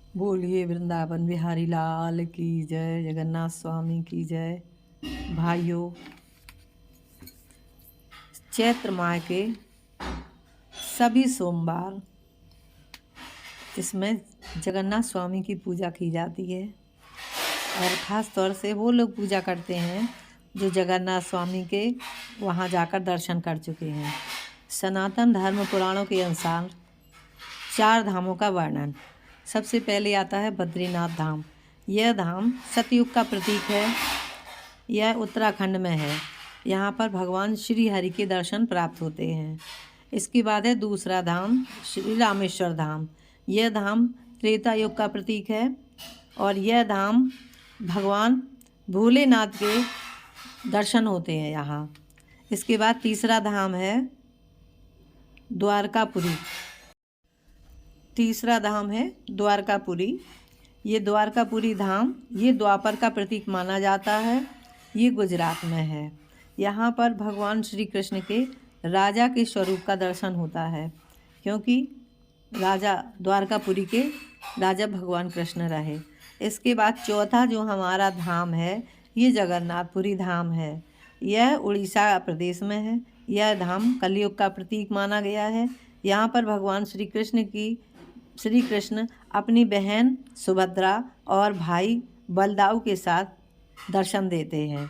बोलिए वृंदावन बिहारी लाल की जय, जगन्नाथ स्वामी की जय। भाइयों, चैत्र माह के सभी सोमवार इसमें जगन्नाथ स्वामी की पूजा की जाती है और ख़ास तौर से वो लोग पूजा करते हैं जो जगन्नाथ स्वामी के वहाँ जाकर दर्शन कर चुके हैं। सनातन धर्म पुराणों के अनुसार 4 धामों का वर्णन। सबसे पहले आता है बद्रीनाथ धाम। यह धाम सतयुग का प्रतीक है। यह उत्तराखंड में है। यहाँ पर भगवान श्री हरि के दर्शन प्राप्त होते हैं। इसके बाद है दूसरा धाम श्री रामेश्वर धाम। यह धाम त्रेता युग का प्रतीक है और यह धाम भगवान भोलेनाथ के दर्शन होते हैं यहाँ। इसके बाद तीसरा धाम है द्वारकापुरी। तीसरा धाम है द्वारकापुरी। ये द्वारकापुरी धाम ये द्वापर का प्रतीक माना जाता है। ये गुजरात में है। यहाँ पर भगवान श्री कृष्ण के राजा के स्वरूप का दर्शन होता है, क्योंकि राजा द्वारकापुरी के राजा भगवान कृष्ण रहे। इसके बाद चौथा जो हमारा धाम है ये जगन्नाथपुरी धाम है। यह उड़ीसा प्रदेश में है। यह धाम कलयुग का प्रतीक माना गया है। यहाँ पर भगवान श्री कृष्ण अपनी बहन सुभद्रा और भाई बलदाऊ के साथ दर्शन देते हैं।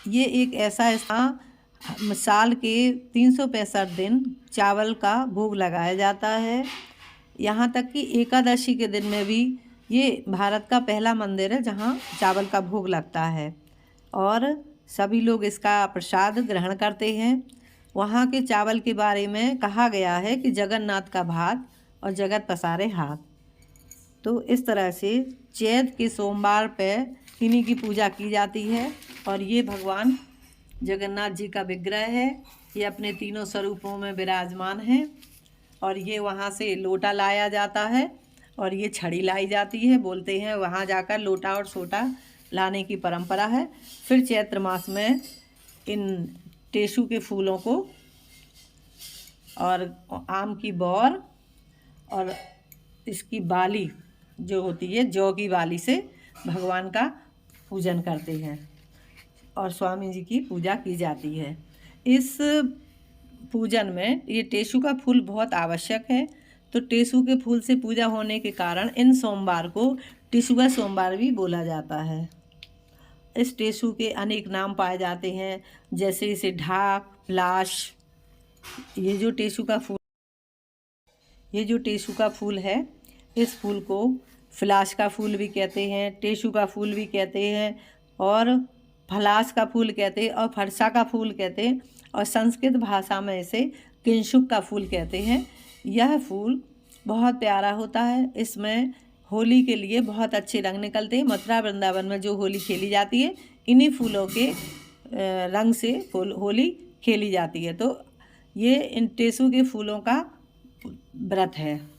ये एक ऐसा साल के 365 दिन चावल का भोग लगाया जाता है। यहाँ तक कि एकादशी के दिन में भी ये भारत का पहला मंदिर है जहाँ चावल का भोग लगता है और सभी लोग इसका प्रसाद ग्रहण करते हैं। वहाँ के चावल के बारे में कहा गया है कि जगन्नाथ का भात और जगत पसारे हाथ। तो इस तरह से चैत्र के सोमवार पे इन्हीं की पूजा की जाती है और ये भगवान जगन्नाथ जी का विग्रह है। ये अपने तीनों स्वरूपों में विराजमान है और ये वहाँ से लोटा लाया जाता है और ये छड़ी लाई जाती है। बोलते हैं वहाँ जाकर लोटा और सोटा लाने की परंपरा है। फिर चैत्र मास में इन टेसू के फूलों को और आम की बौर और इसकी बाली जो होती है जौ की बाली से भगवान का पूजन करते हैं और स्वामी जी की पूजा की जाती है। इस पूजन में ये टेसू का फूल बहुत आवश्यक है। तो टेसू के फूल से पूजा होने के कारण इन सोमवार को टेसुआ सोमवार भी बोला जाता है। इस टेसू के अनेक नाम पाए जाते हैं, जैसे इसे ढाक, प्लाश। ये जो टेसू का फूल है, इस फूल को फ्लाश का फूल भी कहते हैं, टेसू का फूल भी कहते हैं और फलास का फूल कहते हैं और फरसा का फूल कहते हैं और संस्कृत भाषा में इसे किंशुक का फूल कहते हैं। यह फूल बहुत प्यारा होता है। इसमें होली के लिए बहुत अच्छे रंग निकलते हैं। मथुरा वृंदावन में जो होली खेली जाती है इन्हीं फूलों के रंग से होली खेली जाती है। तो ये इन टेसू के फूलों का व्रत है।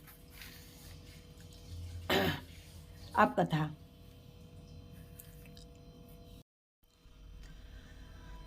अब कथा।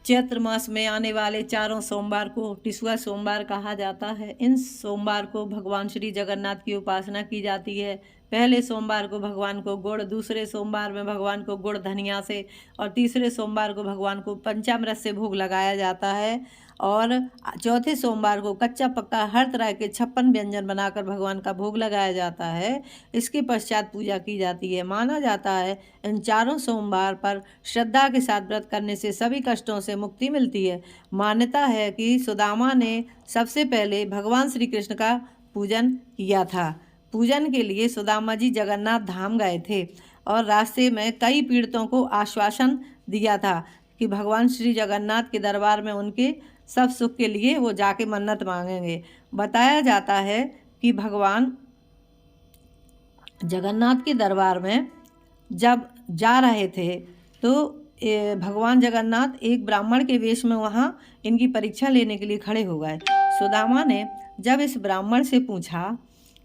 चैत्र मास में आने वाले चारों सोमवार को टिसुआ सोमवार कहा जाता है। इन सोमवार को भगवान श्री जगन्नाथ की उपासना की जाती है। पहले सोमवार को भगवान को गुड़, दूसरे सोमवार में भगवान को गुड़ धनिया से और तीसरे सोमवार को भगवान को पंचामृत से भोग लगाया जाता है और चौथे सोमवार को कच्चा पक्का हर तरह के 56 व्यंजन बनाकर भगवान का भोग लगाया जाता है। इसके पश्चात पूजा की जाती है। माना जाता है इन चारों सोमवार पर श्रद्धा के साथ व्रत करने से सभी कष्टों से मुक्ति मिलती है। मान्यता है कि सुदामा ने सबसे पहले भगवान श्री कृष्ण का पूजन किया था। पूजन के लिए सुदामा जी जगन्नाथ धाम गए थे और रास्ते में कई पीड़ितों को आश्वासन दिया था कि भगवान श्री जगन्नाथ के दरबार में उनके सब सुख के लिए वो जाके मन्नत मांगेंगे। बताया जाता है कि भगवान जगन्नाथ के दरबार में जब जा रहे थे तो भगवान जगन्नाथ एक ब्राह्मण के वेश में वहाँ इनकी परीक्षा लेने के लिए खड़े हो गए। सुदामा ने जब इस ब्राह्मण से पूछा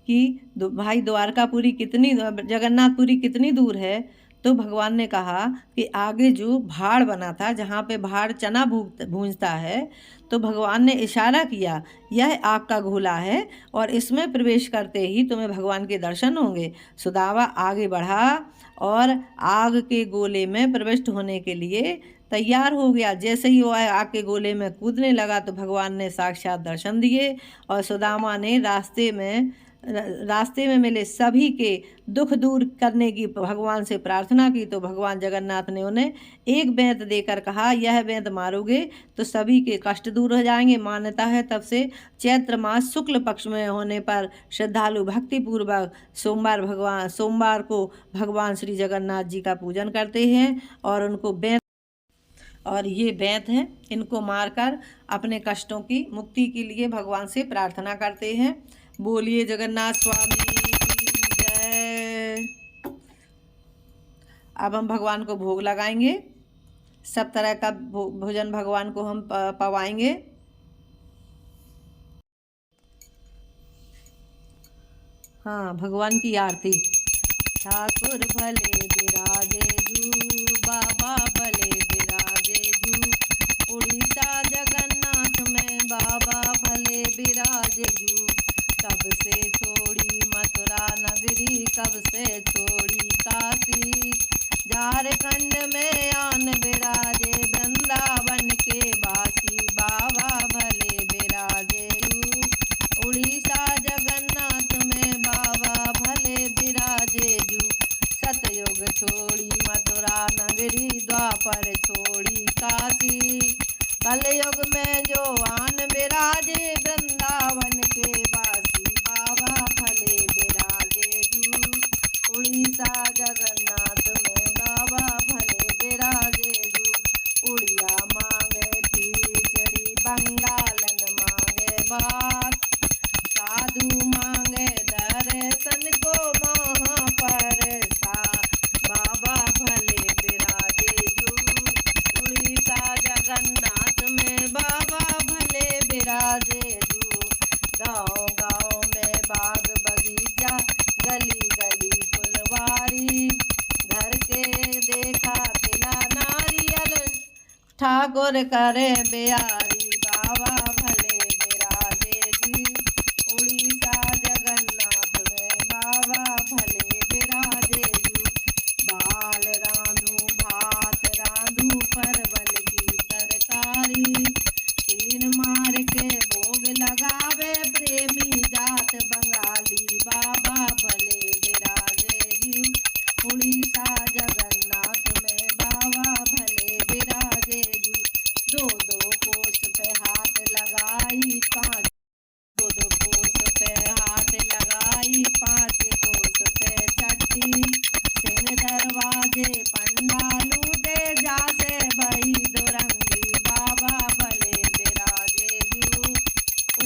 कि भाई जगन्नाथपुरी कितनी दूर है, तो भगवान ने कहा कि आगे जो भाड़ बना था, जहाँ पे भाड़ चना भूंजता है, तो भगवान ने इशारा किया, यह आग का गोला है और इसमें प्रवेश करते ही तुम्हें भगवान के दर्शन होंगे। सुदामा आगे बढ़ा और आग के गोले में प्रविष्ट होने के लिए तैयार हो गया। जैसे ही वो आग के गोले में कूदने लगा तो भगवान ने साक्षात दर्शन दिए और सुदामा ने रास्ते में मिले सभी के दुख दूर करने की भगवान से प्रार्थना की। तो भगवान जगन्नाथ ने उन्हें एक बेंत देकर कहा, यह बेंत मारोगे तो सभी के कष्ट दूर हो जाएंगे। मान्यता है तब से चैत्र मास शुक्ल पक्ष में होने पर श्रद्धालु भक्तिपूर्वक सोमवार को भगवान श्री जगन्नाथ जी का पूजन करते हैं और उनको बेंत, और ये बेंत हैं, इनको मारकर अपने कष्टों की मुक्ति के लिए भगवान से प्रार्थना करते हैं। बोलिए जगन्नाथ स्वामी की जय। अब हम भगवान को भोग लगाएंगे। सब तरह का भोजन भगवान को हम पवाएंगे। हाँ, भगवान की आरती। ठाकुर भले बिराजे जू, बाबा भले बिराजे जू, उड़ीसा जगन्नाथ में बाबा भले बिराजे जू। कब से छोड़ी मथुरा नगरी, कब से छोड़ी काशी, झारखंड में आन बिराजे वृंदावन के वासी, बाबा भले बिराजे जू। उड़ीसा जगन्नाथ में बाबा भले बिराजे जू। सतयुग छोड़ी मथुरा नगरी, द्वापर छोड़ी काशी, कलयुग में जो आन बिराजे वृंदावन के वासी, बाबा भले बिराजे जू। उड़ीसा जगन्नाथ में बाबा भले बिराजे जू। उड़िया मांगे खिचड़ी, बंगालन मांगे बात, साधु मांगे दर्शन को महाप्रसाद, बाबा भले बिराजे जू। उड़ीसा जगन्नाथ में बाबा भले बिराजे जू। गाँव गाँव में बाग बगीचा, गली गली फुलवारी, घर के देखा तिला नारियल, ठाकुर करे बिहारी, बाबा भले बिराजे जी। उड़ीसा जगन्नाथ में बाबा भले बिराजे जू। बाल रांधू भात रांधू, परवल की तरकारी, तीन मार के भोग लगावे प्रेमी जात बंगाली, बाबा भले बिराजे जू। उड़ीसा जगन्नाथ में बाबा भले बिराजे जू। दो दो कोस पे हाथ लगाई, दो दो कोस पे हाथ लगाई, 5 कोस पे चट्टी, सिंह दरवाजे पंडालू दे जासे भई दुरंगी, बाबा भले बिराजे जू।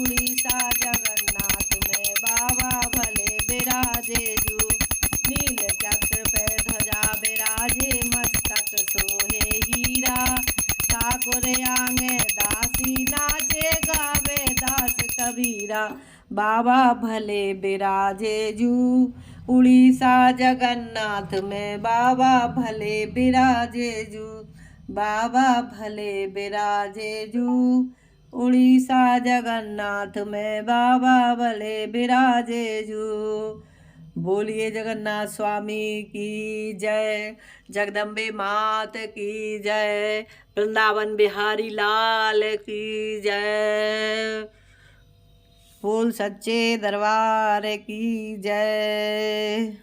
उड़ीसा जगन्नाथ में बाबा भले बिराजे जू। नील चक्र पे ध्वजा बिराजे, मस्तक सोहे हीरा, ठाकुर आंगे दासी नाचे गावे दास कबीरा, बाबा भले बिराजे जू। उड़ीसा जगन्नाथ में बाबा भले बिराजे जू, बाबा भले बिराजे जू। उड़ीसा जगन्नाथ में बाबा भले बिराजे जू। बोलिए जगन्नाथ स्वामी की जय। जगदम्बे मात की जय। वृंदावन बिहारी लाल की जय। बोल सच्चे दरबार की जय।